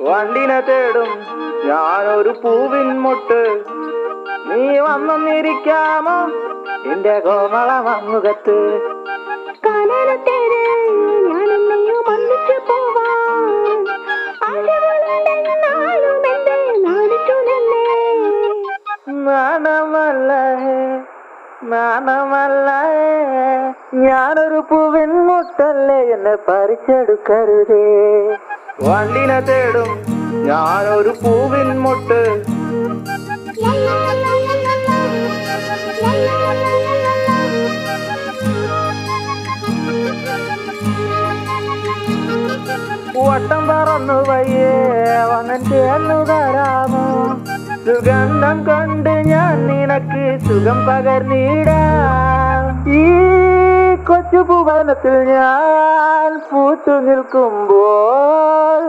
വണ്ടിനെ തേടും ഞാനൊരു പൂവിൻ മുട്ട്. നീ വന്നൊന്നിരിക്കാമോ എന്റെ കോമള മമ്മുഖത്ത്? നാണമല്ല ഞാനൊരു പൂവിൻ മുട്ടല്ലേ, എന്നെ പറിച്ചെടുക്കരുതേ. വണ്ടിനെ തേടും ഞാനൊരു പൂവിൻ മുട്ട്. വട്ടം പറന്നു വയ്യേ വന്നൻ ചേർന്നു തരാമോ? സുഗന്ധം കൊണ്ട് ഞാൻ നിനക്ക് സുഖം പകർന്നിടാം. ഈ കൊച്ചു ഭുവനത്തിൽ ഞാൻ പൂത്തു നിൽക്കുമ്പോൾ